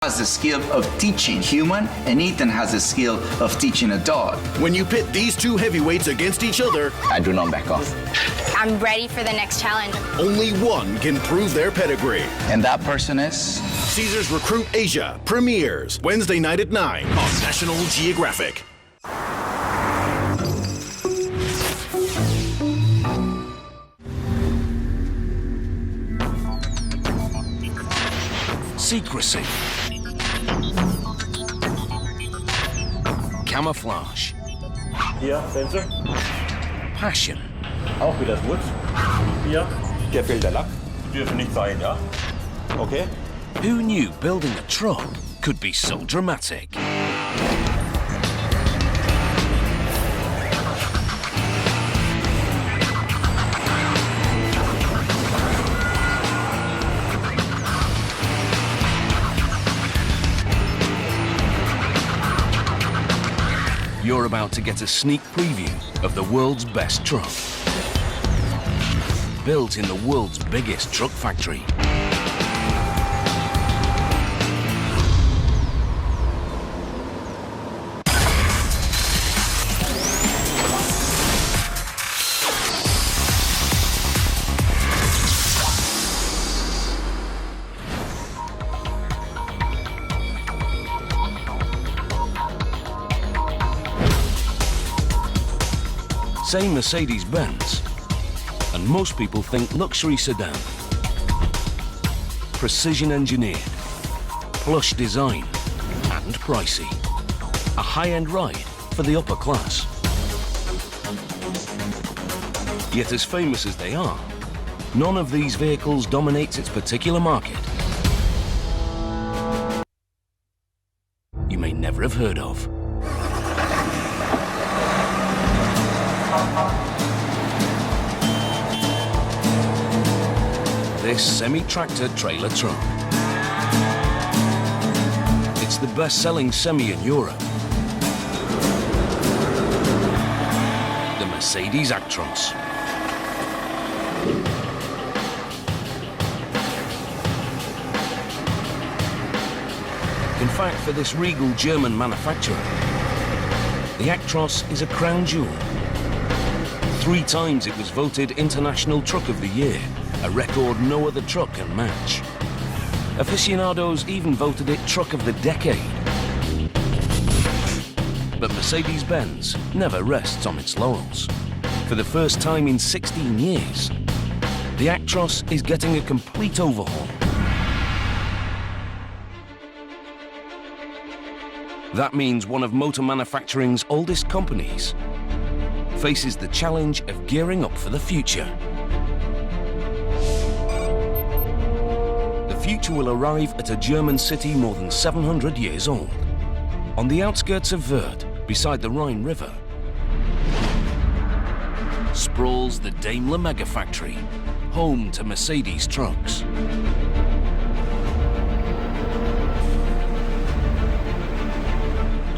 has the skill of teaching human, and Ethan has the skill of teaching a dog. When you pit these two heavyweights against each other, I do not back off. I'm ready for the next challenge. only one can prove their pedigree. And that person is? Caesars Recruit Asia premieres Wednesday night at 9 on National Geographic. Secrecy. Camouflage. Hier, Sensor. Passion. Auch wieder das Wood. Hier. Hier fehlt der Lack. Dürfen nicht sein, ja? Okay. Who knew building a truck could be so dramatic? You're about to get a sneak preview of the world's best truck. Built in the world's biggest truck factory. Say Mercedes-Benz, and most people think luxury sedan. Precision engineered, plush design, and pricey. A high-end ride for the upper class. Yet as famous as they are, none of these vehicles dominates its particular market. You may never have heard of. This semi-tractor trailer truck. It's the best-selling semi in Europe. The Mercedes Actros. In fact, for this regal German manufacturer, the Actros is a crown jewel. 3 times it was voted International Truck of the Year, a record no other truck can match. Aficionados even voted it Truck of the Decade. But Mercedes-Benz never rests on its laurels. For the first time in 16 years, the Actros is getting a complete overhaul. That means one of motor manufacturing's oldest companies faces the challenge of gearing up for the future. The future will arrive at a German city more than 700 years old. On the outskirts of Wörth, beside the Rhine River, sprawls the Daimler Mega Factory, home to Mercedes trucks.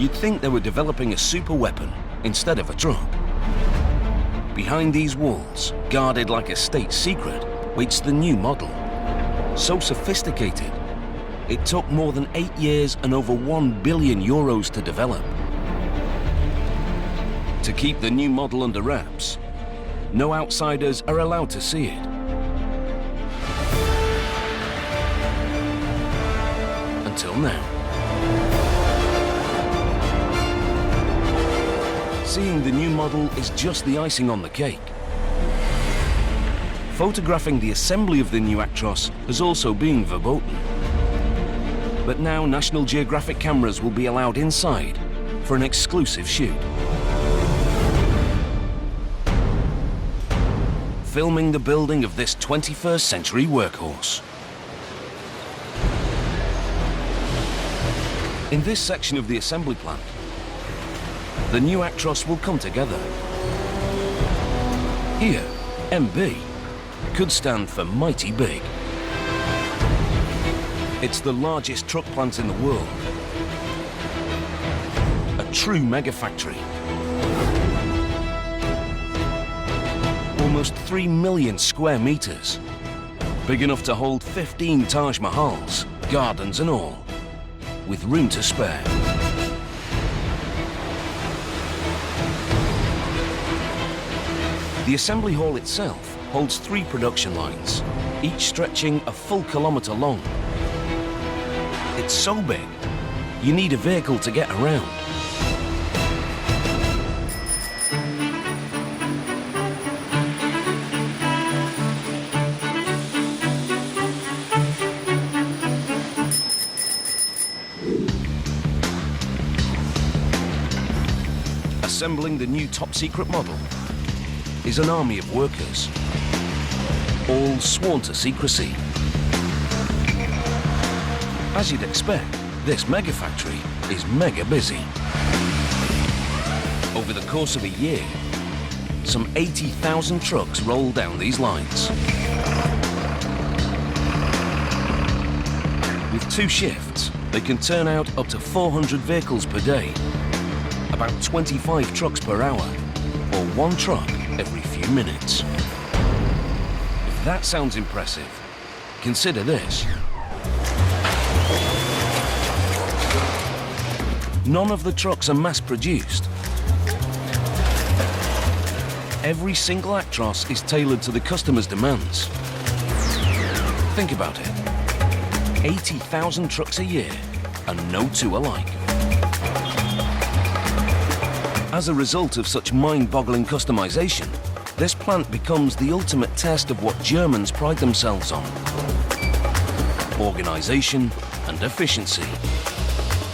You'd think they were developing a super weapon instead of a truck. Behind these walls, guarded like a state secret, waits the new model. So sophisticated, it took more than 8 years and over €1 billion to develop. To keep the new model under wraps, no outsiders are allowed to see it. Until now. Seeing the new model is just the icing on the cake. Photographing the assembly of the new Actros has also been verboten. But now National Geographic cameras will be allowed inside for an exclusive shoot. Filming the building of this 21st century workhorse. In this section of the assembly plant, the new Actros will come together. Here, MB could stand for mighty big. It's the largest truck plant in the world. A true mega factory. Almost 3 million square meters. Big enough to hold 15 Taj Mahals, gardens and all. with room to spare. The assembly hall itself holds 3 production lines, each stretching a full kilometre long. It's so big, you need a vehicle to get around. Assembling the new top-secret model is an army of workers, all sworn to secrecy. As you'd expect, this mega factory is mega busy. Over the course of a year, some 80,000 trucks roll down these lines. With 2 shifts, they can turn out up to 400 vehicles per day, about 25 trucks per hour, or 1 truck every few minutes. If that sounds impressive, consider this. None of the trucks are mass-produced. Every single Actros is tailored to the customer's demands. Think about it. 80,000 trucks a year, and no 2 alike. As a result of such mind-boggling customization, this plant becomes the ultimate test of what Germans pride themselves on: organization and efficiency.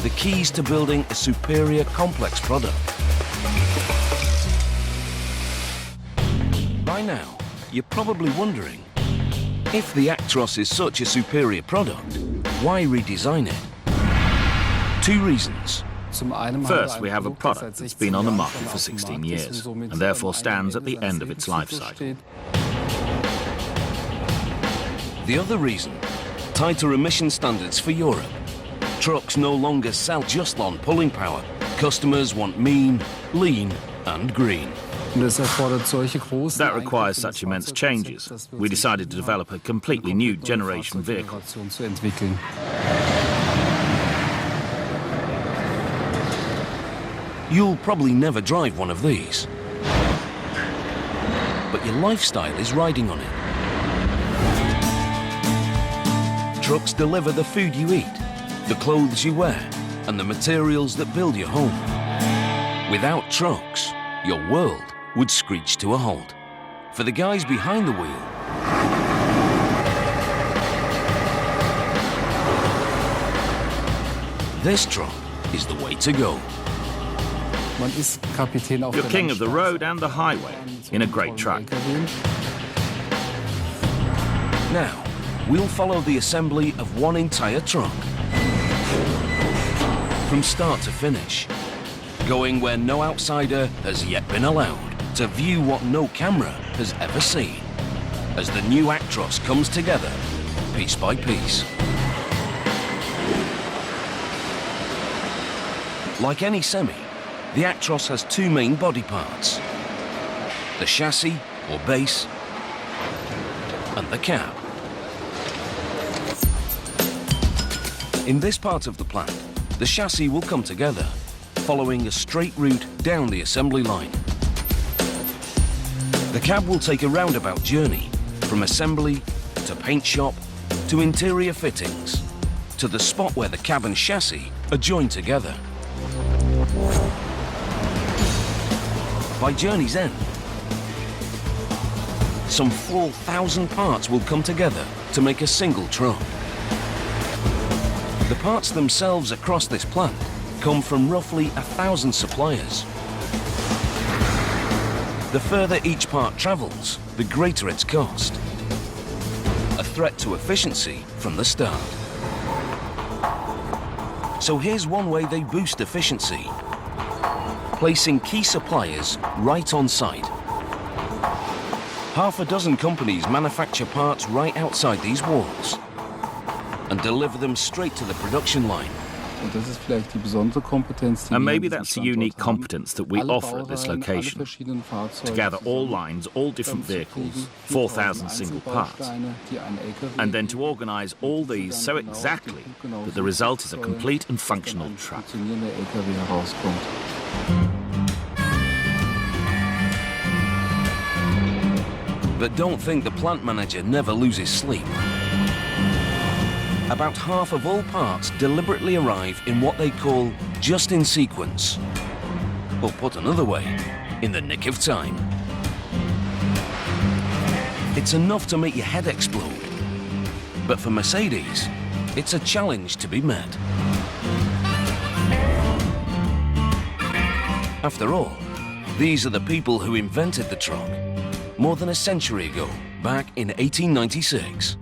The keys to building a superior complex product. By now, you're probably wondering, if the Actros is such a superior product, why redesign it? 2 reasons. First, we have a product that's been on the market for 16 years and therefore stands at the end of its life cycle. The other reason, tighter emission standards for Europe. Trucks no longer sell just on pulling power. Customers want mean, lean and green. That requires such immense changes. We decided to develop a completely new generation vehicle. You'll probably never drive one of these, but your lifestyle is riding on it. Trucks deliver the food you eat, the clothes you wear, and the materials that build your home. Without trucks, your world would screech to a halt. For the guys behind the wheel, this truck is the way to go. You're king of the road and the highway in a great truck. Now, we'll follow the assembly of one entire truck. From start to finish, going where no outsider has yet been allowed, to view what no camera has ever seen, as the new Actros comes together, piece by piece. Like any semi, the Actros has 2 main body parts: the chassis, or base, and the cab. In this part of the plant, the chassis will come together, following a straight route down the assembly line. The cab will take a roundabout journey, from assembly, to paint shop, to interior fittings, to the spot where the cab and chassis are joined together. By journey's end, some 4,000 parts will come together to make a single truck. The parts themselves across this plant come from roughly 1,000 suppliers. The further each part travels, the greater its cost. A threat to efficiency from the start. So here's one way they boost efficiency: placing key suppliers right on site. Half a dozen companies manufacture parts right outside these walls and deliver them straight to the production line, And maybe that's the unique competence that we offer at this location, to gather all lines, all different vehicles, 4,000 single parts, and then to organise all these so exactly that the result is a complete and functional truck. But don't think the plant manager never loses sleep. About half of all parts deliberately arrive in what they call just in sequence. Or put another way, in the nick of time. It's enough to make your head explode. But for Mercedes, it's a challenge to be met. After all, these are the people who invented the truck more than a century ago, back in 1896.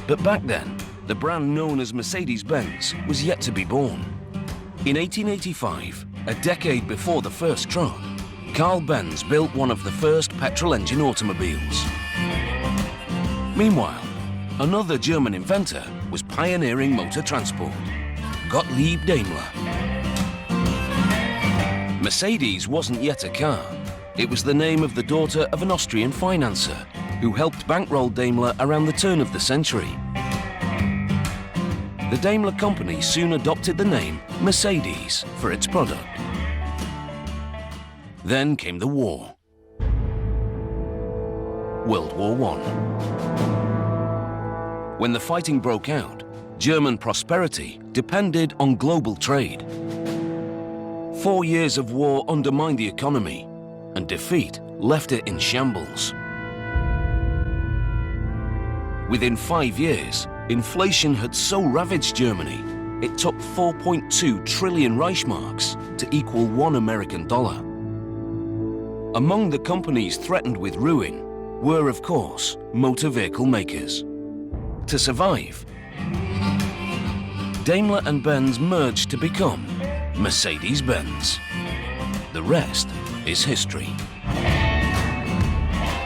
But back then, the brand known as Mercedes-Benz was yet to be born. In 1885, a decade before the first truck, Carl Benz built one of the first petrol-engine automobiles. Meanwhile, another German inventor was pioneering motor transport, Gottlieb Daimler. Mercedes wasn't yet a car. It was the name of the daughter of an Austrian financier who helped bankroll Daimler around the turn of the century. The Daimler company soon adopted the name Mercedes for its product. Then came the war. World War I. When the fighting broke out, German prosperity depended on global trade. 4 years of war undermined the economy, and defeat left it in shambles. Within 5 years, inflation had so ravaged Germany, it took 4.2 trillion Reichsmarks to equal $1 American. Among the companies threatened with ruin were, of course, motor vehicle makers. To survive, Daimler and Benz merged to become Mercedes-Benz. The rest is history.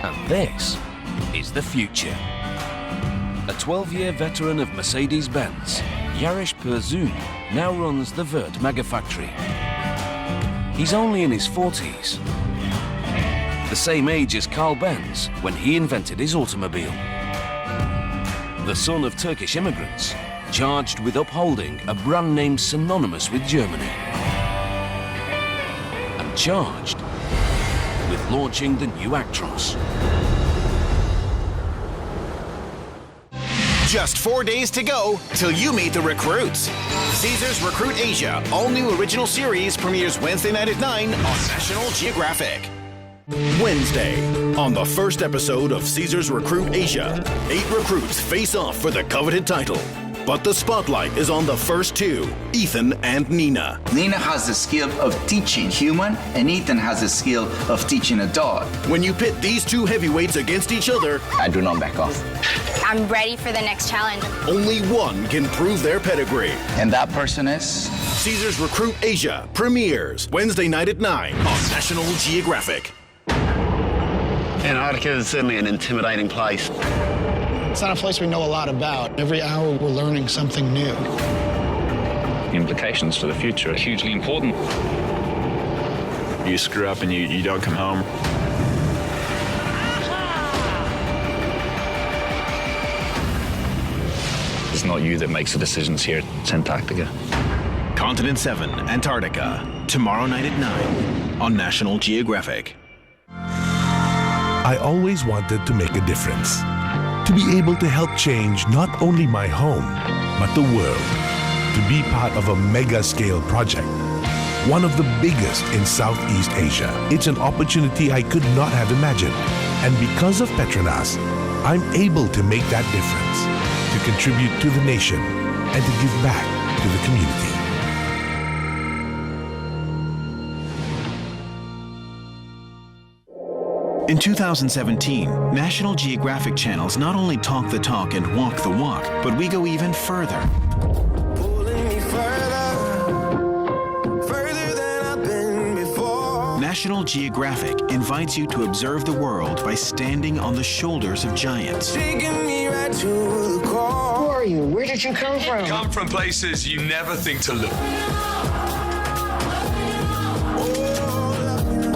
And this is the future. A 12-year veteran of Mercedes-Benz, Jarisch Persoon now runs the Wörth Megafactory. He's only in his 40s, the same age as Carl Benz when he invented his automobile. The son of Turkish immigrants, charged with upholding a brand name synonymous with Germany. And charged with launching the new Actros. Just 4 days to go till you meet the recruits. Caesar's Recruit Asia, all-new original series, premieres Wednesday night at 9 on National Geographic. Wednesday, on the first episode of Caesar's Recruit Asia, 8 recruits face off for the coveted title. But the spotlight is on the first two, Ethan and Nina. Nina has the skill of teaching human, and Ethan has the skill of teaching a dog. When you pit these two heavyweights against each other, I do not back off. I'm ready for the next challenge. only one can prove their pedigree. And that person is? Caesar's Recruit Asia premieres Wednesday night at 9 on National Geographic. Antarctica is certainly an intimidating place. It's not a place we know a lot about. Every hour we're learning something new. The implications for the future are hugely important. You screw up and you don't come home. It's not you that makes the decisions here, it's Antarctica. Continent 7, Antarctica, tomorrow night at 9 on National Geographic. I always wanted to make a difference. To be able to help change not only my home, but the world. To be part of a mega-scale project. One of the biggest in Southeast Asia. It's an opportunity I could not have imagined. And because of Petronas, I'm able to make that difference. To contribute to the nation and to give back to the community. In 2017, National Geographic channels not only talk the talk and walk the walk, but we go even further. National Geographic invites you to observe the world by standing on the shoulders of giants. Taking me right to the core. are you? Where did you come from? Come from places you never think to look.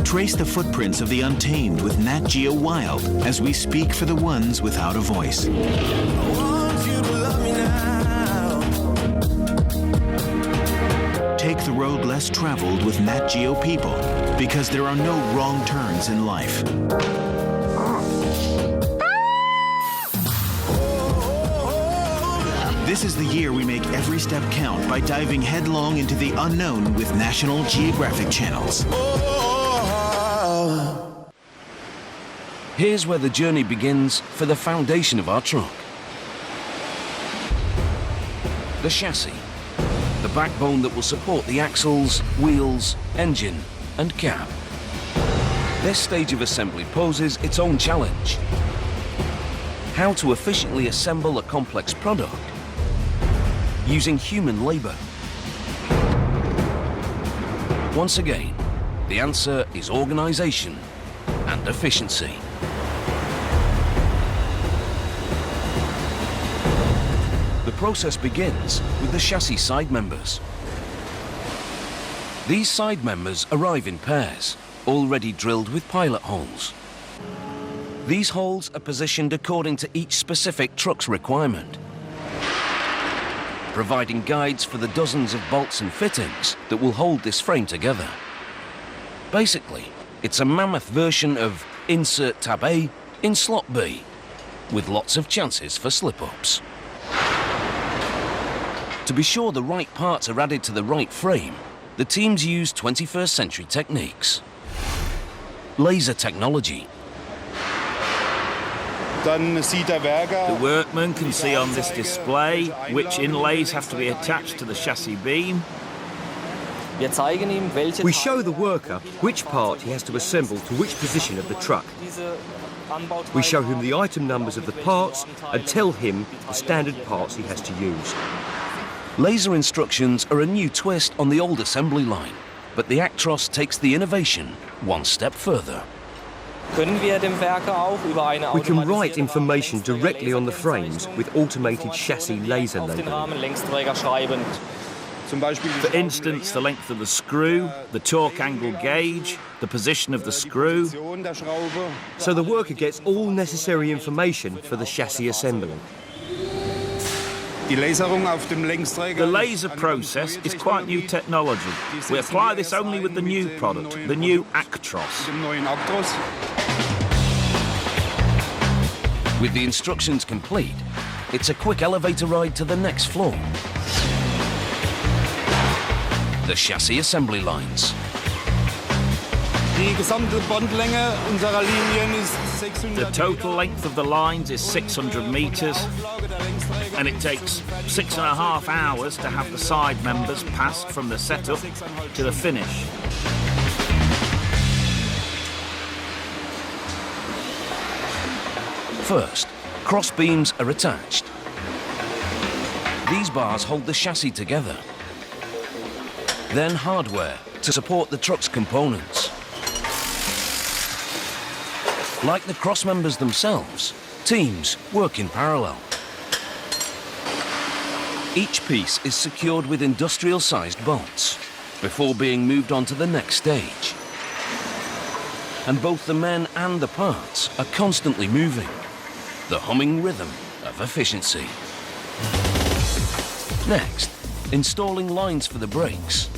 Trace the footprints of the untamed with Nat Geo Wild as we speak for the ones without a voice. Take the road less traveled with Nat Geo People, because there are no wrong turns in life. This is the year we make every step count by diving headlong into the unknown with National Geographic channels. Here's where the journey begins for the foundation of our truck. The chassis, the backbone that will support the axles, wheels, engine, and cab. This stage of assembly poses its own challenge. How to efficiently assemble a complex product using human labor. Once again, the answer is organization and efficiency. The process begins with the chassis side members. These side members arrive in pairs, already drilled with pilot holes. These holes are positioned according to each specific truck's requirement, providing guides for the dozens of bolts and fittings that will hold this frame together. Basically, it's a mammoth version of insert tab A in slot B, with lots of chances for slip-ups. To be sure the right parts are added to the right frame, the teams use 21st century techniques. Laser technology. The workman can see on this display which inlays have to be attached to the chassis beam. We show the worker which part he has to assemble to which position of the truck. We show him the item numbers of the parts and tell him the standard parts he has to use. Laser instructions are a new twist on the old assembly line, but the Actros takes the innovation one step further. We can write information directly on the frames with automated chassis laser labeling. For instance, the length of the screw, the torque angle gauge, the position of the screw. So the worker gets all necessary information for the chassis assembly. The laser process is quite new technology. We apply this only with the new product, the new Actros. With the instructions complete, it's a quick elevator ride to the next floor. The chassis assembly lines. The total length of the lines is 600 meters, and it takes 6.5 hours to have the side members passed from the setup to the finish. First, cross beams are attached. These bars hold the chassis together. Then hardware to support the truck's components. Like the cross members themselves, teams work in parallel. Each piece is secured with industrial-sized bolts before being moved on to the next stage. And both the men and the parts are constantly moving, the humming rhythm of efficiency. Next, installing lines for the brakes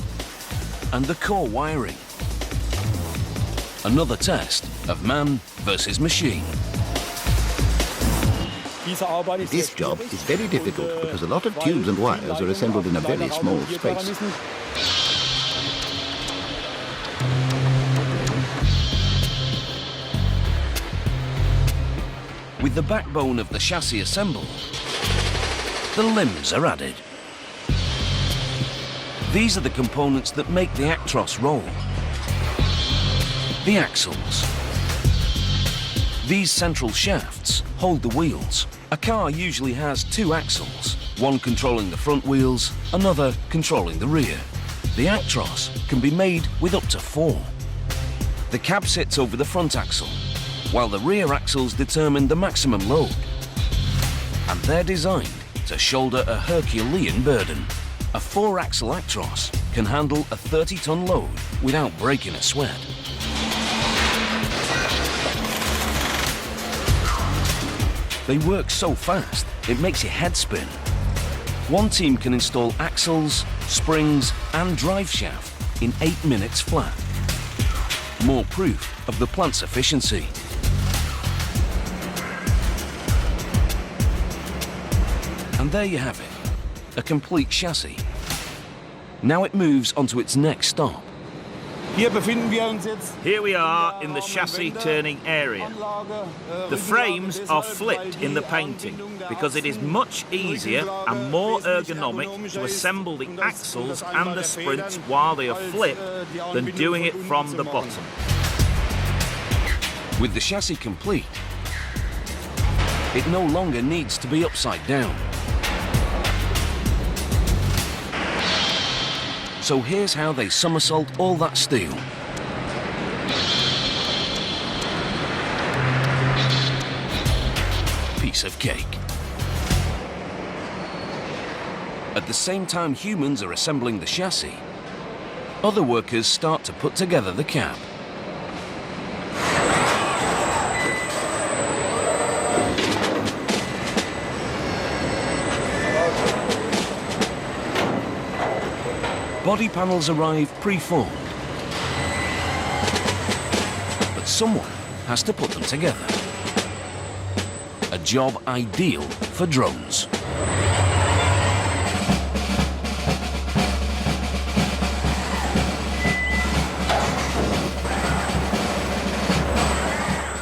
and the core wiring. Another test of man versus machine. This job is very difficult because a lot of tubes and wires are assembled in a very small space. With the backbone of the chassis assembled, the limbs are added. These are the components that make the Actros roll. The axles. These central shafts hold the wheels. A car usually has two axles, one controlling the front wheels, another controlling the rear. The Actros can be made with up to 4. The cab sits over the front axle, while the rear axles determine the maximum load. And they're designed to shoulder a Herculean burden. A 4-axle Actros can handle a 30-ton load without breaking a sweat. They work so fast, it makes your head spin. One team can install axles, springs, and drive shaft in 8 minutes flat. More proof of the plant's efficiency. And there you have it, a complete chassis. Now it moves onto its next stop. Here we are in the chassis turning area. The frames are flipped in the painting because it is much easier and more ergonomic to assemble the axles and the sprints while they are flipped than doing it from the bottom. With the chassis complete, it no longer needs to be upside down. So here's how they somersault all that steel. Piece of cake. At the same time humans are assembling the chassis, other workers start to put together the cab. Body panels arrive pre-formed, but someone has to put them together. A job ideal for drones.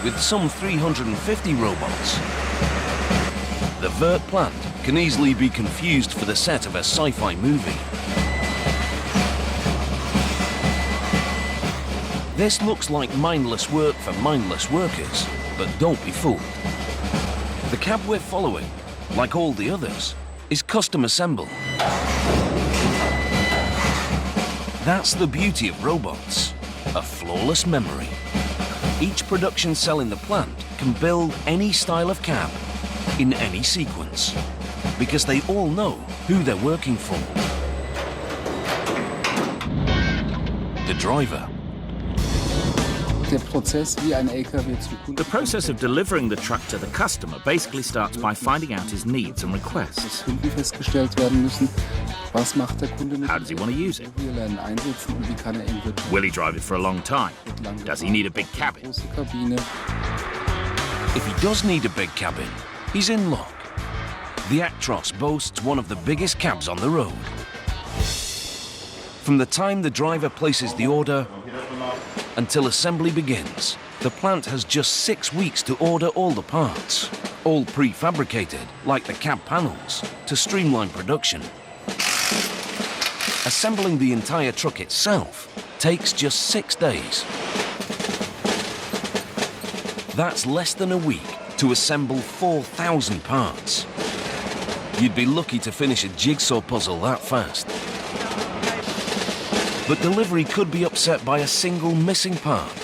With some 350 robots, the Vert plant can easily be confused for the set of a sci-fi movie. This looks like mindless work for mindless workers, but don't be fooled. The cab we're following, like all the others, is custom assembled. That's the beauty of robots, a flawless memory. Each production cell in the plant can build any style of cab, in any sequence, because they all know who they're working for. The driver. The process of delivering the truck to the customer basically starts by finding out his needs and requests. How does he want to use it? Will he drive it for a long time? Does he need a big cabin? If he does need a big cabin, he's in luck. The Actros boasts one of the biggest cabs on the road. From the time the driver places the order until assembly begins, the plant has just 6 weeks to order all the parts, all prefabricated, like the cab panels, to streamline production. Assembling the entire truck itself takes just 6 days. That's less than a week to assemble 4,000 parts. You'd be lucky to finish a jigsaw puzzle that fast. But delivery could be upset by a single missing part.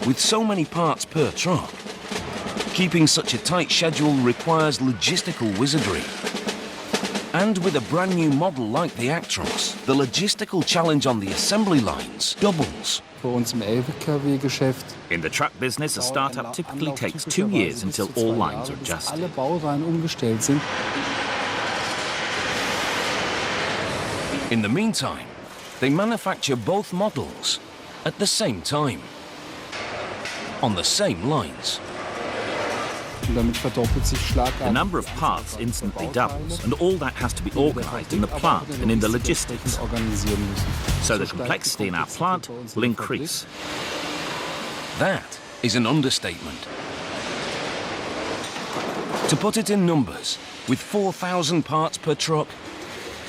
With so many parts per truck, keeping such a tight schedule requires logistical wizardry. And with a brand new model like the Actros, the logistical challenge on the assembly lines doubles. In the truck business, a startup typically takes 2 years until all lines are adjusted. In the meantime, they manufacture both models at the same time, on the same lines. The number of parts instantly doubles, and all that has to be organized in the plant and in the logistics. So the complexity in our plant will increase. That is an understatement. To put it in numbers, with 4,000 parts per truck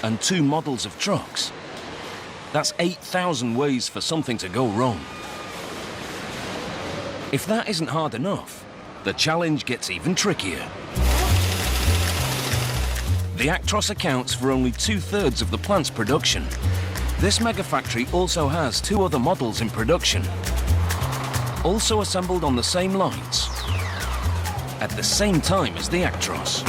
and 2 models of trucks, that's 8,000 ways for something to go wrong. If that isn't hard enough, the challenge gets even trickier. The Actros accounts for only 2/3 of the plant's production. This mega factory also has 2 other models in production, also assembled on the same lines, at the same time as the Actros.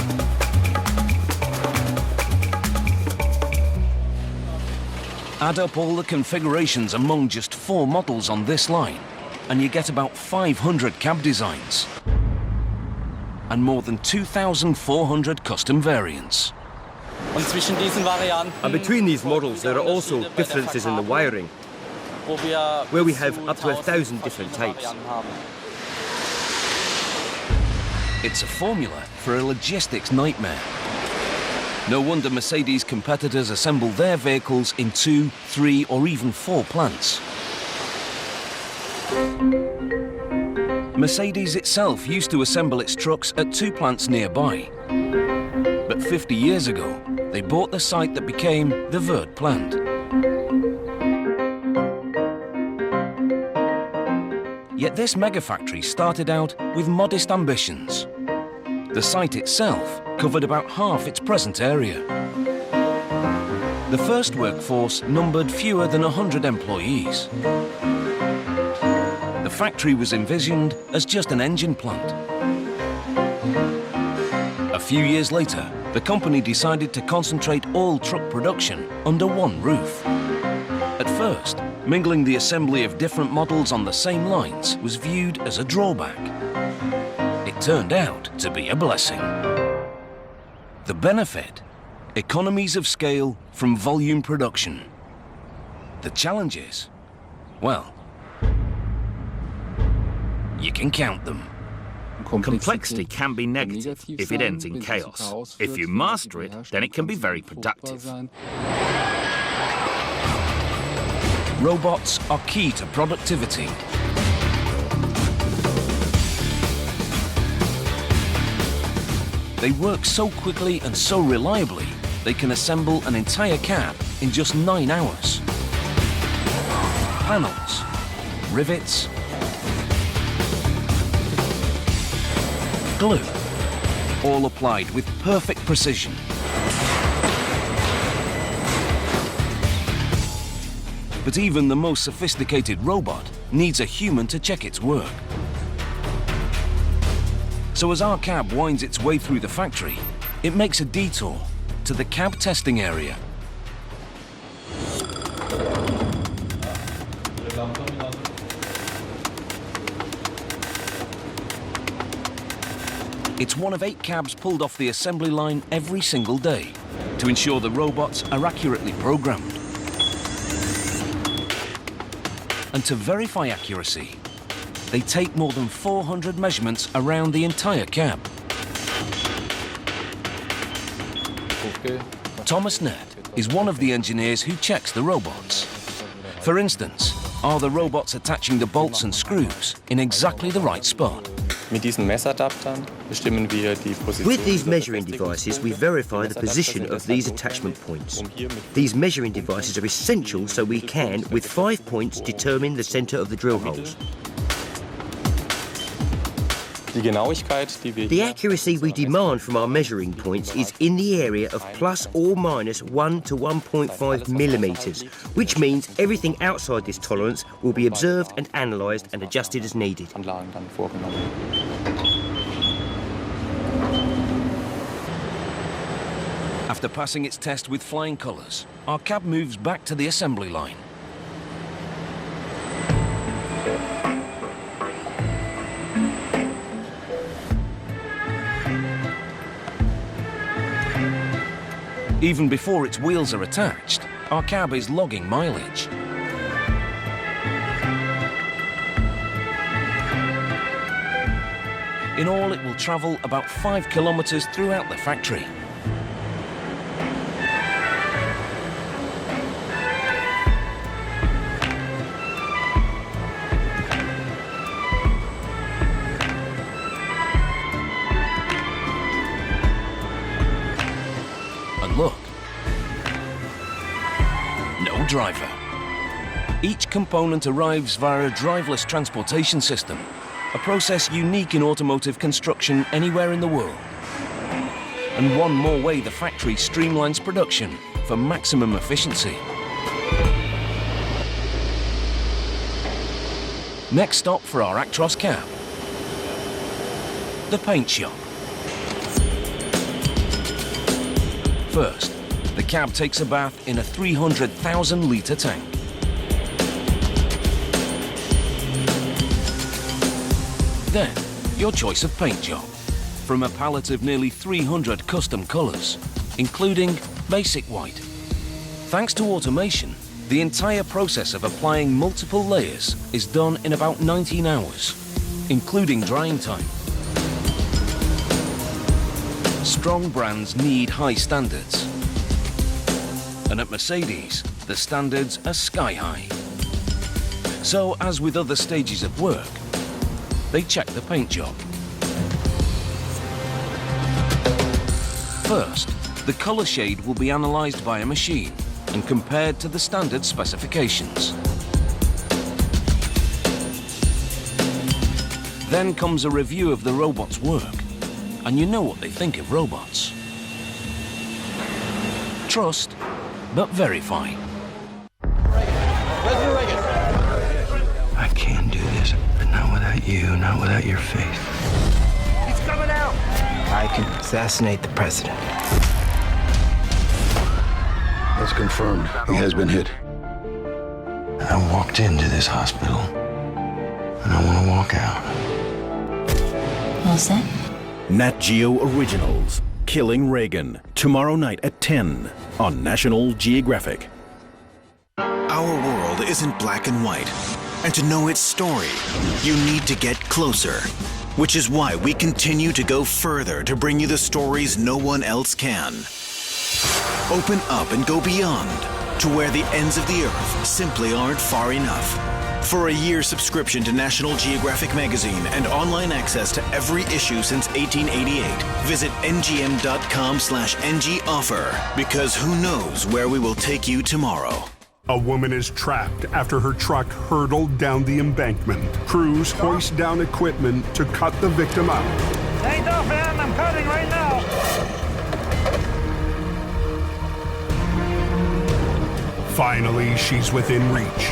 Add up all the configurations among just 4 models on this line, and you get about 500 cab designs and more than 2,400 custom variants. And between these models, there are also differences in the wiring, where we have up to 1,000 different types. It's a formula for a logistics nightmare. No wonder Mercedes competitors assemble their vehicles in 2, 3, or even 4 plants. Mercedes itself used to assemble its trucks at 2 plants nearby. But 50 years ago, they bought the site that became the Wörth plant. Yet this megafactory started out with modest ambitions. The site itself covered about half its present area. The first workforce numbered fewer than 100 employees. The factory was envisioned as just an engine plant. A few years later, the company decided to concentrate all truck production under one roof. At first, mingling the assembly of different models on the same lines was viewed as a drawback. It turned out to be a blessing. The benefit? Economies of scale from volume production. The challenges? Well, you can count them. Complexity can be negative if it ends in chaos. If you master it, then it can be very productive. Robots are key to productivity. They work so quickly and so reliably, they can assemble an entire cab in just 9 hours. Panels, rivets, glue, all applied with perfect precision. But even the most sophisticated robot needs a human to check its work. So as our cab winds its way through the factory, it makes a detour to the cab testing area. It's one of 8 cabs pulled off the assembly line every single day to ensure the robots are accurately programmed. And to verify accuracy, they take more than 400 measurements around the entire cab. Thomas Nett is one of the engineers who checks the robots. For instance, are the robots attaching the bolts and screws in exactly the right spot? With these measuring devices, we verify the position of these attachment points. These measuring devices are essential so we can, with 5 points, determine the center of the drill holes. The accuracy we demand from our measuring points is in the area of plus or minus 1 to 1.5 millimeters, which means everything outside this tolerance will be observed and analysed and adjusted as needed. After passing its test with flying colours, our cab moves back to the assembly line. Even before its wheels are attached, our cab is logging mileage. In all, it will travel about 5 kilometres throughout the factory. Look, no driver. Each component arrives via a driverless transportation system, a process unique in automotive construction anywhere in the world. And one more way the factory streamlines production for maximum efficiency. Next stop for our Actros cab, the paint shop. First, The cab takes a bath in a 300,000-litre tank. Then, your choice of paint job. From a palette of nearly 300 custom colours, including basic white. Thanks to automation, the entire process of applying multiple layers is done in about 19 hours, including drying time. Strong brands need high standards. And at Mercedes, the standards are sky high. So, as with other stages of work, they check the paint job. First, the colour shade will be analysed by a machine and compared to the standard specifications. Then comes a review of the robot's work, and you know what they think of robots. Trust, but verify. I can't do this, but not without you, not without your faith. He's coming out! I can assassinate the president. That's confirmed. He has been hit. I walked into this hospital, and I want to walk out. All set? Nat Geo Originals, Killing Reagan, tomorrow night at 10 on National Geographic. Our world isn't black and white, and to know its story, you need to get closer, which is why we continue to go further to bring you the stories no one else can. Open up and go beyond to where the ends of the earth simply aren't far enough. For a year subscription to National Geographic magazine and online access to every issue since 1888, visit ngm.com/ngoffer, because who knows where we will take you tomorrow. A woman is trapped after her truck hurtled down the embankment. Crews hoist down equipment to cut the victim out. Ain't no man, I'm cutting right now. Finally, she's within reach.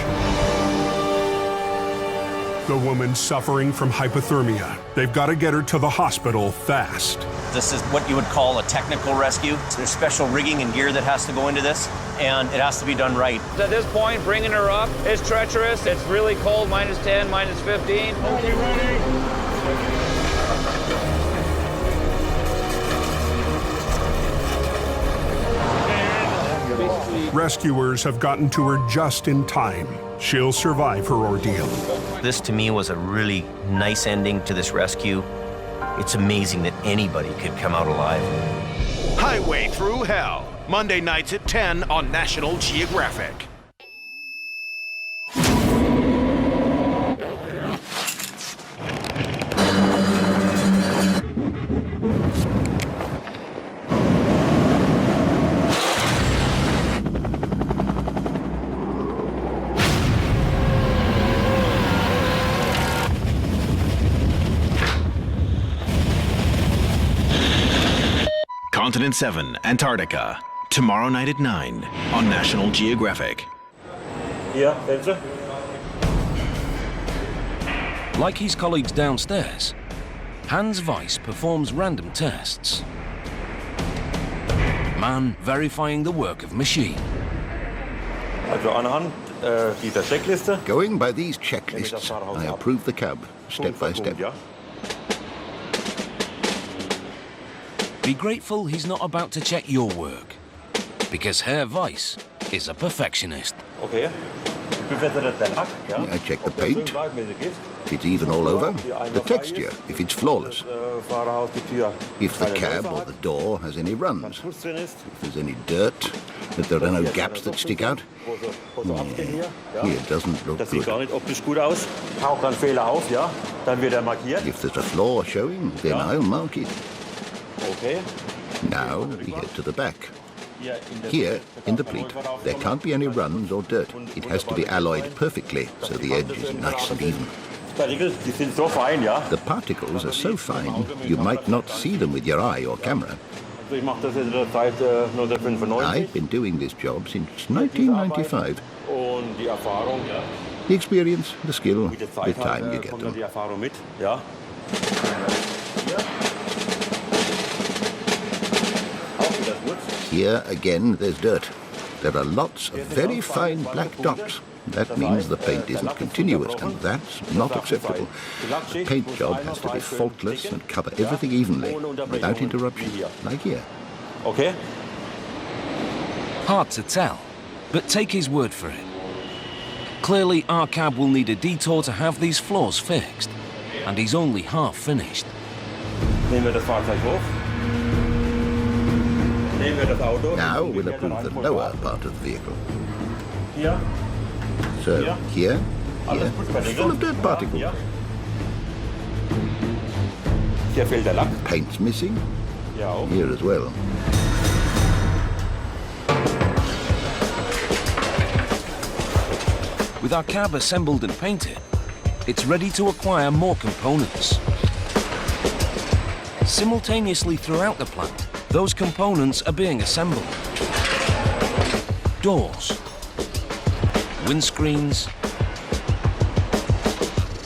The woman's suffering from hypothermia. They've got to get her to the hospital fast. This is what you would call a technical rescue. There's special rigging and gear that has to go into this, and it has to be done right. At this point, bringing her up is treacherous. It's really cold, -10, -15. Okay, ready? Rescuers have gotten to her just in time. She'll survive her ordeal. This, to me, was a really nice ending to this rescue. It's amazing that anybody could come out alive. Highway Through Hell, Monday nights at 10 on National Geographic. Continent 7, Antarctica, tomorrow night at 9 on National Geographic. Yeah, Benze. Like his colleagues downstairs, Hans Weiss performs random tests. Man verifying the work of machine. Also anhand dieser Checkliste. Going by these checklists, I approve the cab, step by step. Be grateful he's not about to check your work, because Herr Weiss is a perfectionist. Okay. I check the paint, if it's even all over, the texture, if it's flawless, if the cab or the door has any runs, if there's any dirt, if there are no gaps that stick out. Here doesn't look good. If there's a flaw showing, then I'll mark it. Okay. Now we head to the back. Here, in the pleat, there can't be any runs or dirt. It has to be alloyed perfectly, so the edge is nice and even. The particles are so fine, you might not see them with your eye or camera. I've been doing this job since 1995. The experience, the skill, with time you get them. here again there's dirt. There are lots of very fine black dots. That means the paint isn't continuous, and that's not acceptable. The paint job has to be faultless and cover everything evenly, without interruption, like here. Okay. Hard to tell, but take his word for it. Clearly, our cab will need a detour to have these flaws fixed, and he's only half finished. Nehmen wir das Fahrzeug hoch. Nehmen wir das Auto. Now we'll approve the lower part of the vehicle. Hier. So, here, full of dirt particles. Hier fehlt der Lack. Paint's missing. Ja, auch. Here as well. With our cab assembled and painted, it's ready to acquire more components. Simultaneously throughout the plant, those components are being assembled. Doors, windscreens,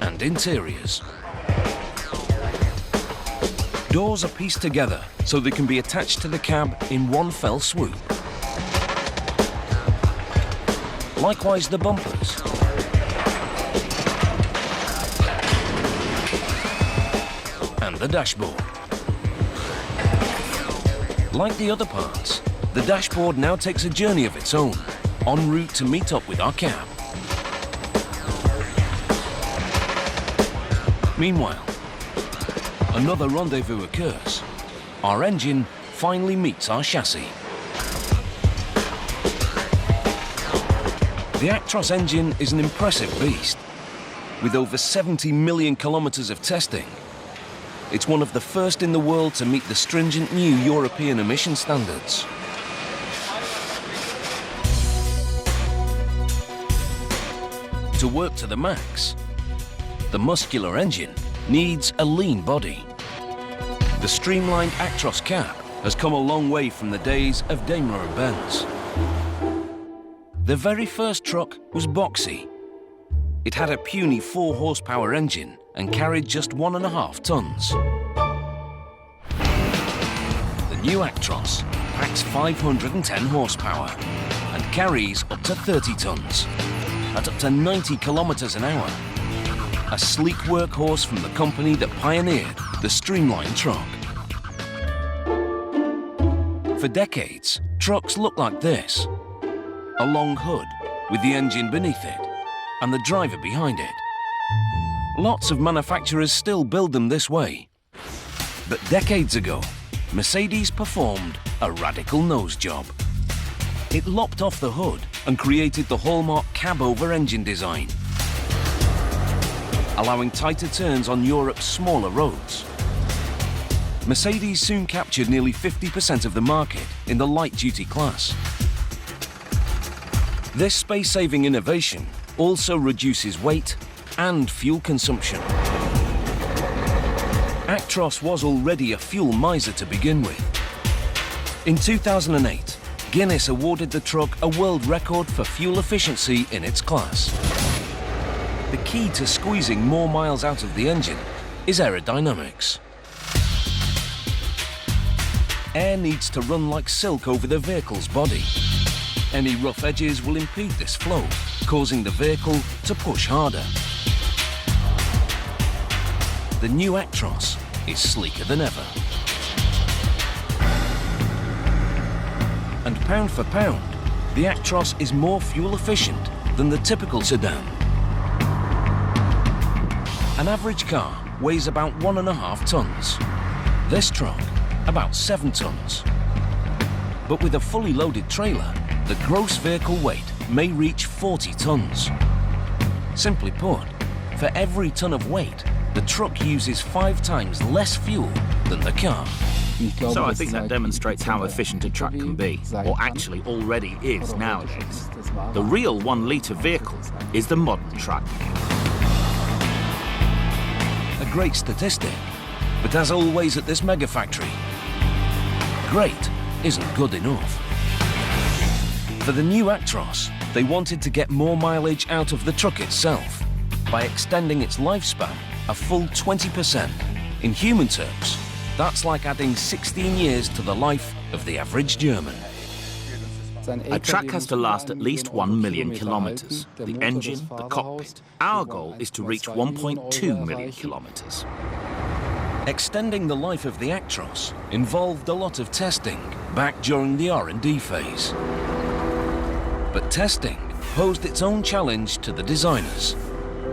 and interiors. Doors are pieced together so they can be attached to the cab in one fell swoop. Likewise the bumpers. And the dashboard. Like the other parts, the dashboard now takes a journey of its own, en route to meet up with our cab. Meanwhile, another rendezvous occurs. Our engine finally meets our chassis. The Actros engine is an impressive beast. With over 70 million kilometers of testing, it's one of the first in the world to meet the stringent new European emission standards. To work to the max, the muscular engine needs a lean body. The streamlined Actros cab has come a long way from the days of Daimler and Benz. The very first truck was boxy. It had a puny 4-horsepower engine and carried just 1.5 tons. The new Actros packs 510 horsepower and carries up to 30 tons at up to 90 kilometers an hour. A sleek workhorse from the company that pioneered the streamlined truck. For decades, trucks looked like this. A long hood with the engine beneath it and the driver behind it. Lots of manufacturers still build them this way. But decades ago, Mercedes performed a radical nose job. It lopped off the hood and created the hallmark cab-over engine design, allowing tighter turns on Europe's smaller roads. Mercedes soon captured nearly 50% of the market in the light-duty class. This space-saving innovation also reduces weight and fuel consumption. Actros was already a fuel miser to begin with. In 2008, Guinness awarded the truck a world record for fuel efficiency in its class. The key to squeezing more miles out of the engine is aerodynamics. Air needs to run like silk over the vehicle's body. Any rough edges will impede this flow, causing the vehicle to push harder. The new Actros is sleeker than ever. And pound for pound, the Actros is more fuel efficient than the typical sedan. An average car weighs about 1.5 tons. This truck, about 7 tons. But with a fully loaded trailer, the gross vehicle weight may reach 40 tons. Simply put, for every ton of weight, the truck uses 5 times less fuel than the car. So I think that demonstrates how efficient a truck can be, or actually already is nowadays. The real 1-litre vehicle is the modern truck. A great statistic, but as always at this mega factory, great isn't good enough. For the new Actros, they wanted to get more mileage out of the truck itself by extending its lifespan a full 20%. In human terms, that's like adding 16 years to the life of the average German. A truck has to last at least 1 million kilometers. The engine, the cockpit. Our goal is to reach 1.2 million kilometers. Extending the life of the Actros involved a lot of testing back during the R&D phase. But testing posed its own challenge to the designers.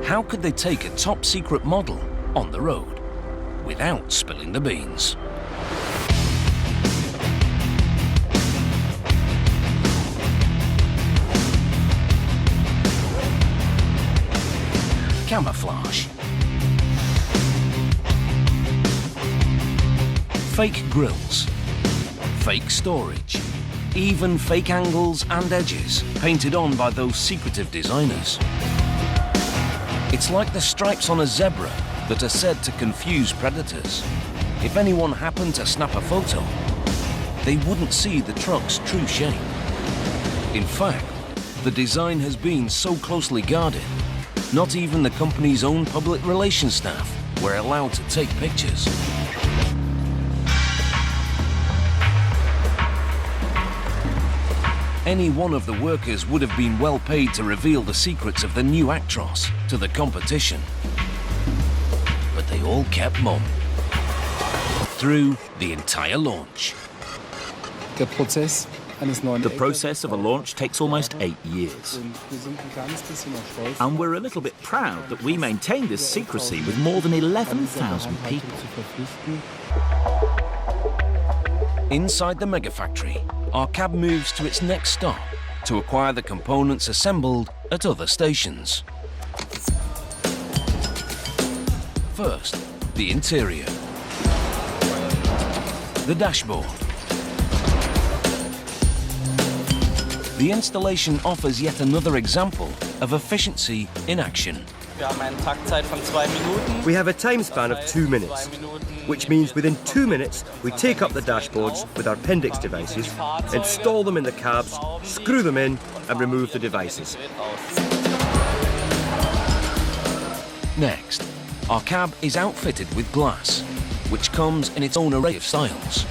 How could they take a top-secret model on the road without spilling the beans? Camouflage. Fake grills. Fake storage. Even fake angles and edges painted on by those secretive designers. It's like the stripes on a zebra that are said to confuse predators. If anyone happened to snap a photo, they wouldn't see the truck's true shape. In fact, the design has been so closely guarded, not even the company's own public relations staff were allowed to take pictures. Any one of the workers would have been well paid to reveal the secrets of the new Actros to the competition. But they all kept mum through the entire launch. The process of a launch takes almost 8 years. And we're a little bit proud that we maintained this secrecy with more than 11,000 people. Inside the mega factory, our cab moves to its next stop to acquire the components assembled at other stations. First, the interior. The dashboard. The installation offers yet another example of efficiency in action. We have a time span of 2 minutes, which means within 2 minutes we take up the dashboards with our appendix devices, install them in the cabs, screw them in and remove the devices. Next, our cab is outfitted with glass, which comes in its own array of styles.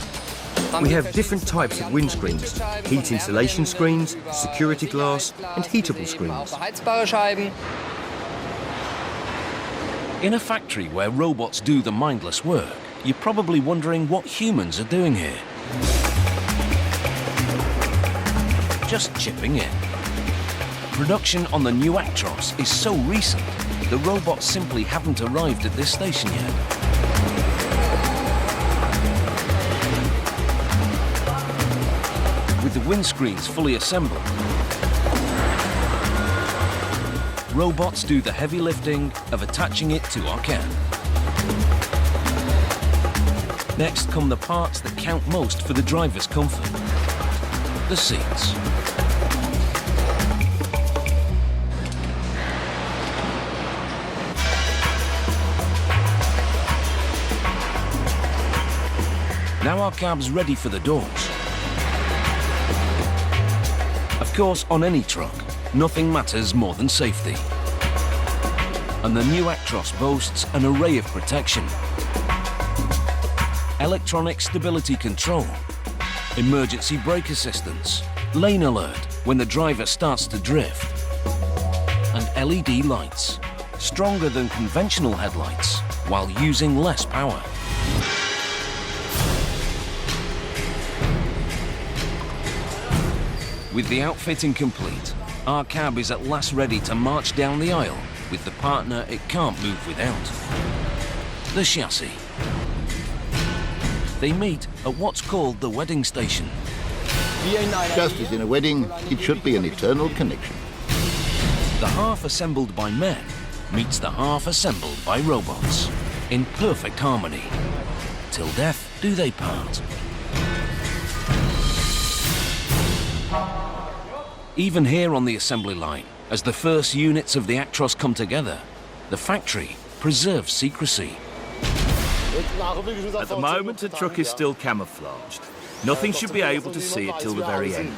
We have different types of windscreens, heat insulation screens, security glass and heatable screens. In a factory where robots do the mindless work, you're probably wondering what humans are doing here. Just chipping in. Production on the new Actros is so recent, the robots simply haven't arrived at this station yet. With the windscreens fully assembled, robots do the heavy lifting of attaching it to our cab. Next come the parts that count most for the driver's comfort: the seats. Now our cab's ready for the doors. Of course, on any truck, nothing matters more than safety. And the new Actros boasts an array of protection. Electronic stability control, emergency brake assistance, lane alert when the driver starts to drift, and LED lights, stronger than conventional headlights while using less power. With the outfitting complete, our cab is at last ready to march down the aisle with the partner it can't move without: the chassis. They meet at what's called the wedding station. Just as in a wedding, it should be an eternal connection. The half assembled by men meets the half assembled by robots in perfect harmony. Till death do they part. Even here on the assembly line, as the first units of the Actros come together, the factory preserves secrecy. At the moment, the truck is still camouflaged. Nothing should be able to see it till the very end.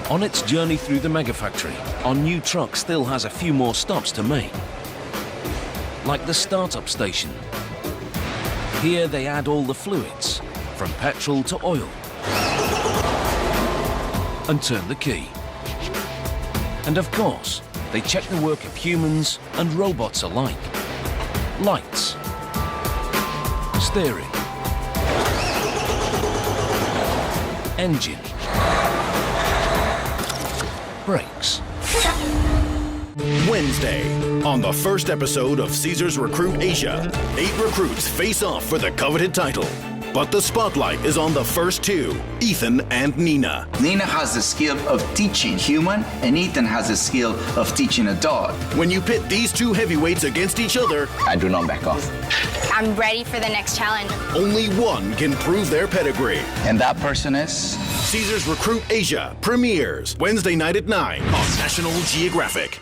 On its journey through the mega factory, our new truck still has a few more stops to make. Like the startup station. Here they add all the fluids, from petrol to oil, and turn the key. And of course, they check the work of humans and robots alike. Lights, steering, engine, brakes. Wednesday, on the first episode of Caesars Recruit Asia, 8 recruits face off for the coveted title. But the spotlight is on the first two, Ethan and Nina. Nina has the skill of teaching human, and Ethan has the skill of teaching a dog. When you pit these two heavyweights against each other, I do not back off. I'm ready for the next challenge. Only one can prove their pedigree. And that person is? Caesars Recruit Asia premieres Wednesday night at 9 on National Geographic.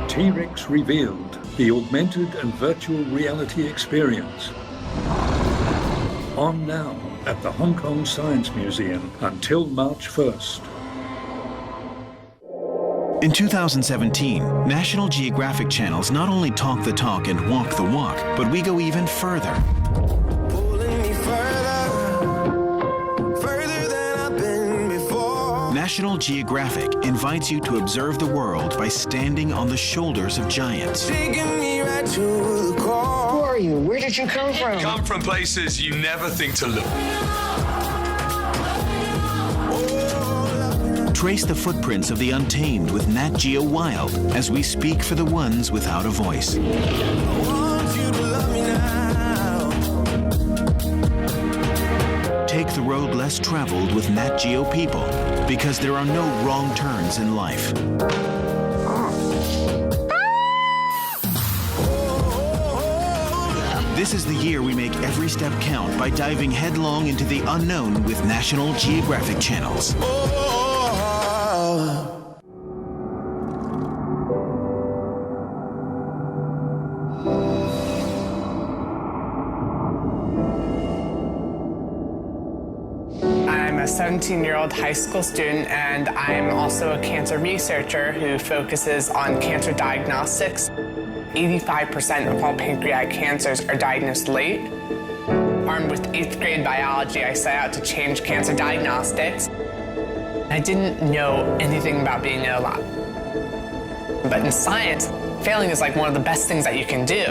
T-Rex revealed, the augmented and virtual reality experience. On now at the Hong Kong Science Museum until March 1st. In 2017, National Geographic channels not only talk the talk and walk the walk, but we go even further. National Geographic invites you to observe the world by standing on the shoulders of giants. Who are you? Where did you come from? Come from places you never think to look. Trace the footprints of the untamed with Nat Geo Wild as we speak for the ones without a voice. Take the road less traveled with Nat Geo people, because there are no wrong turns in life. This is the year we make every step count by diving headlong into the unknown with National Geographic channels. I'm a 17-year-old high school student, and I'm also a cancer researcher who focuses on cancer diagnostics. 85% of all pancreatic cancers are diagnosed late. Armed with 8th grade biology, I set out to change cancer diagnostics. I didn't know anything about being ill. But in science, failing is like one of the best things that you can do.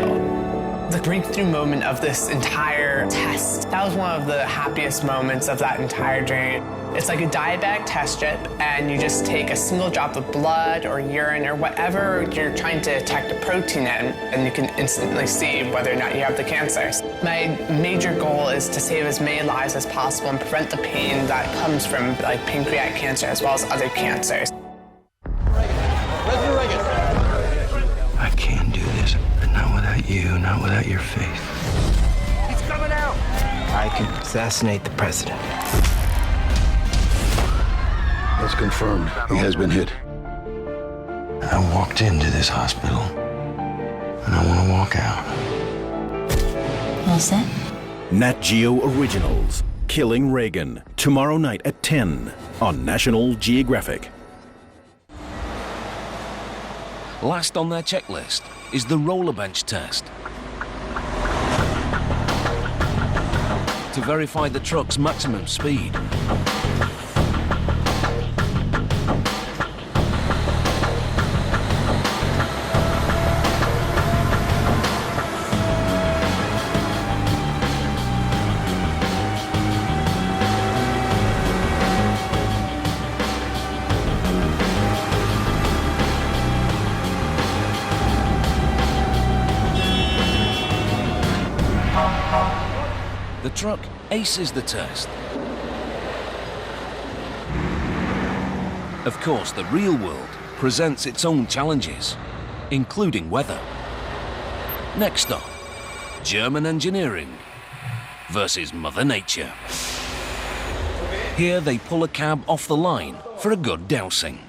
The breakthrough moment of this entire test, that was one of the happiest moments of that entire journey. It's like a diabetic test strip, and you just take a single drop of blood or urine or whatever you're trying to detect a protein in, and you can instantly see whether or not you have the cancer. My major goal is to save as many lives as possible and prevent the pain that comes from like pancreatic cancer as well as other cancers. I can't do this, but not without you, not without your faith. He's coming out! I can assassinate the president. That's confirmed. He has been hit. I walked into this hospital, and I want to walk out. All set? Nat Geo Originals, Killing Reagan, tomorrow night at 10 on National Geographic. Last on their checklist is the roller bench test. To verify the truck's maximum speed. The truck aces the test. Of course, the real world presents its own challenges, including weather. Next up, German engineering versus Mother Nature. Here they pull a cab off the line for a good dousing.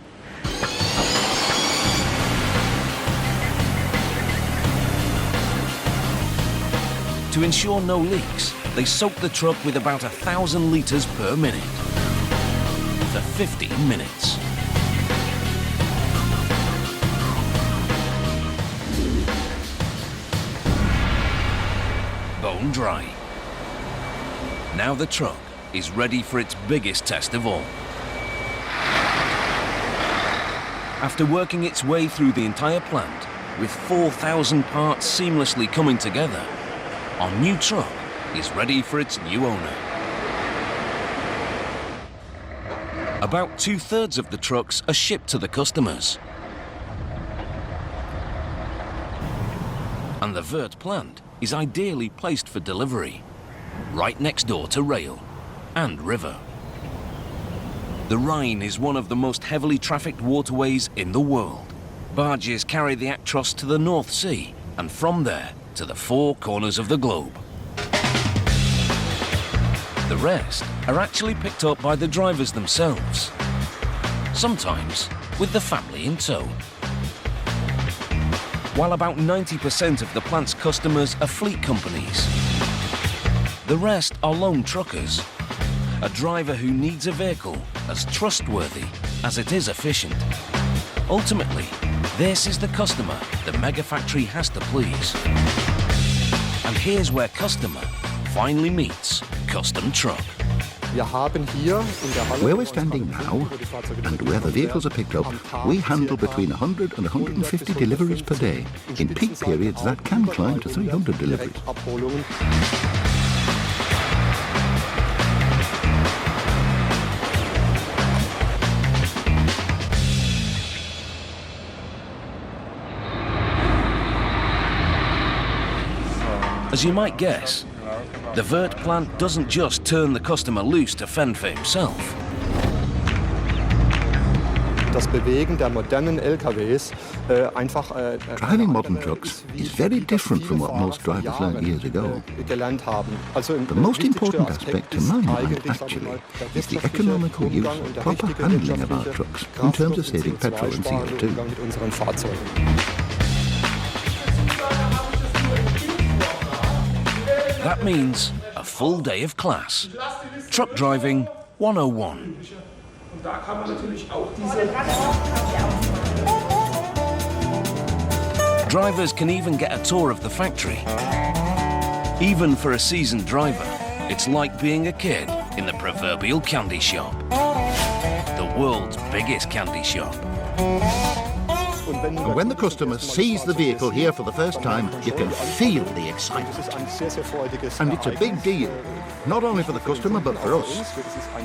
To ensure no leaks, they soak the truck with about 1,000 litres per minute for 15 minutes. Bone dry. Now the truck is ready for its biggest test of all. After working its way through the entire plant, with 4,000 parts seamlessly coming together, our new truck is ready for its new owner. About 2/3 of the trucks are shipped to the customers. And the Wörth plant is ideally placed for delivery, right next door to rail and river. The Rhine is one of the most heavily trafficked waterways in the world. Barges carry the Actros to the North Sea and from there to the four corners of the globe. The rest are actually picked up by the drivers themselves, sometimes with the family in tow. While about 90% of the plant's customers are fleet companies, the rest are lone truckers, a driver who needs a vehicle as trustworthy as it is efficient. Ultimately, this is the customer the mega factory has to please. And here's where customer finally meets custom truck. Where we're standing now, and where the vehicles are picked up, we handle between 100 and 150 deliveries per day. In peak periods, that can climb to 300 deliveries. As you might guess, the Wörth plant doesn't just turn the customer loose to fend for himself. Driving modern trucks is very different from what most drivers learned years ago. The most important aspect to my mind, actually, is the economical use and proper handling of our trucks in terms of saving petrol and CO2. That means a full day of class. Truck driving 101. Drivers can even get a tour of the factory. Even for a seasoned driver, it's like being a kid in the proverbial candy shop. The world's biggest candy shop. And when the customer sees the vehicle here for the first time, you can feel the excitement. And it's a big deal, not only for the customer but for us,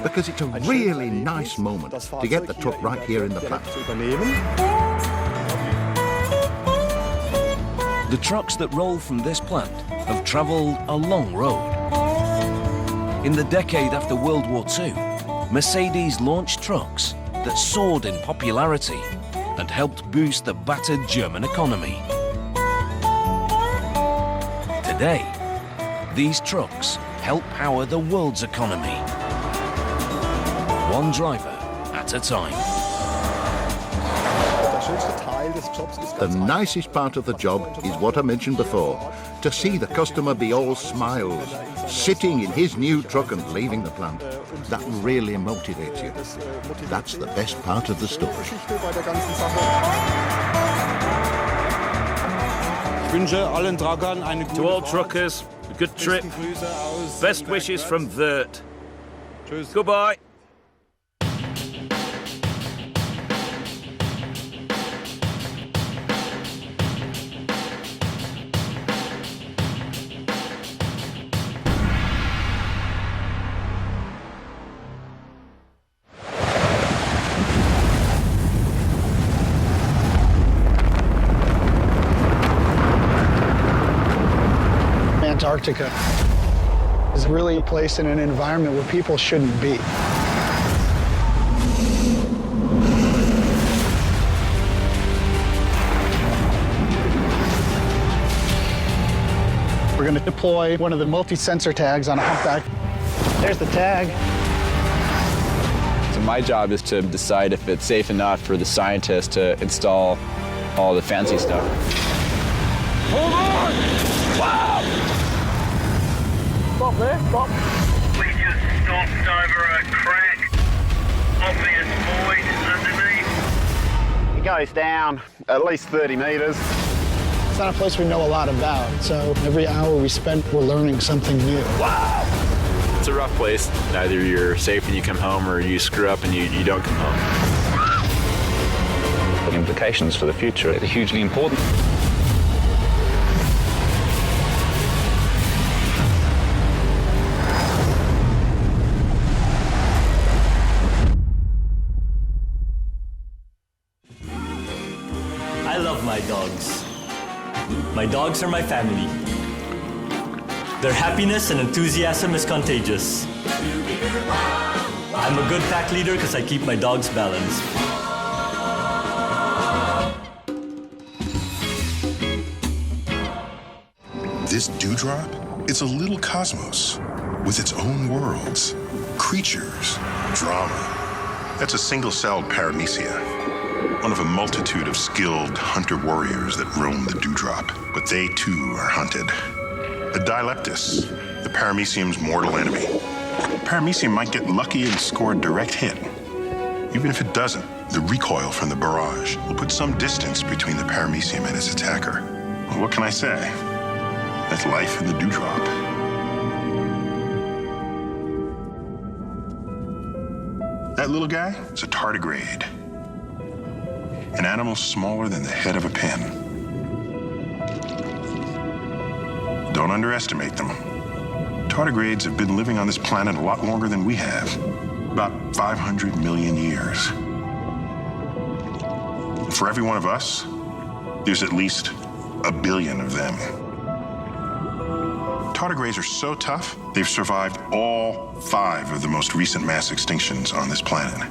because it's a really nice moment to get the truck right here in the plant. The trucks that roll from this plant have travelled a long road. In the decade after World War II, Mercedes launched trucks that soared in popularity and helped boost the battered German economy. Today, these trucks help power the world's economy, one driver at a time. The nicest part of the job is what I mentioned before, to see the customer be all smiles, sitting in his new truck and leaving the plant. That really motivates you. That's the best part of the story. To all truckers, a good trip. Best wishes from Wörth. Goodbye. Antarctica is really a place in an environment where people shouldn't be. We're going to deploy one of the multi-sensor tags on a humpback. There's the tag. So my job is to decide if it's safe enough for the scientists to install all the fancy stuff. Hold on! Wow! Stop there, stop. We just stopped over a crack. Obvious void underneath. It goes down at least 30 metres. It's not a place we know a lot about, so every hour we spend, we're learning something new. Wow! It's a rough place. Either you're safe and you come home, or you screw up and you don't come home. The implications for the future are hugely important. I love my dogs. My dogs are my family. Their happiness and enthusiasm is contagious. I'm a good pack leader because I keep my dogs balanced. This dewdrop, it's a little cosmos with its own worlds, creatures, drama. That's a single-celled paramecia, one of a multitude of skilled hunter-warriors that roam the dewdrop, but they too are hunted. The Dileptus, the paramecium's mortal enemy. Paramecium might get lucky and score a direct hit. Even if it doesn't, the recoil from the barrage will put some distance between the paramecium and its attacker. Well, what can I say? That's life in the dewdrop. That little guy is a tardigrade, an animal smaller than the head of a pin. Don't underestimate them. Tardigrades have been living on this planet a lot longer than we have, about 500 million years. For every one of us, there's at least 1 billion of them. Tardigrades are so tough, they've survived all 5 of the most recent mass extinctions on this planet. If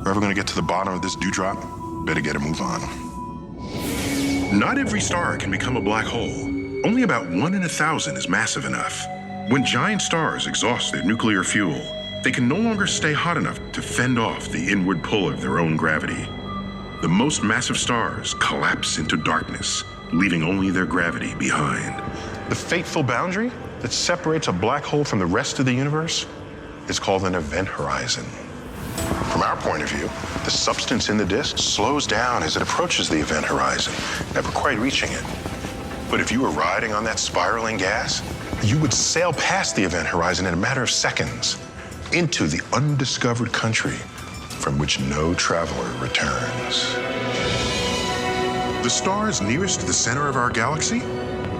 we're ever going to get to the bottom of this dewdrop, better get a move on. Not every star can become a black hole. Only about 1 in 1,000 is massive enough. When giant stars exhaust their nuclear fuel, they can no longer stay hot enough to fend off the inward pull of their own gravity. The most massive stars collapse into darkness, leaving only their gravity behind. The fateful boundary that separates a black hole from the rest of the universe is called an event horizon. From our point of view, the substance in the disk slows down as it approaches the event horizon, never quite reaching it. But if you were riding on that spiraling gas, you would sail past the event horizon in a matter of seconds into the undiscovered country from which no traveler returns. The stars nearest to the center of our galaxy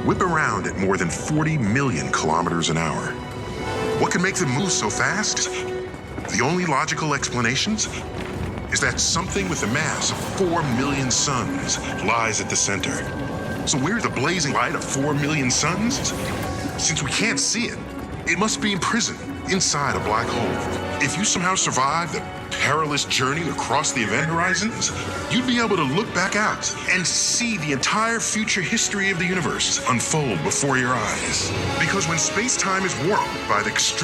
whip around at more than 40 million kilometers an hour. What can make them move so fast? The only logical explanations is that something with a mass of 4 million suns lies at the center. So where's the blazing light of 4 million suns? Since we can't see it, it must be imprisoned inside a black hole. If you somehow survive the perilous journey across the event horizons, you'd be able to look back out and see the entire future history of the universe unfold before your eyes. Because when space-time is warped by the extreme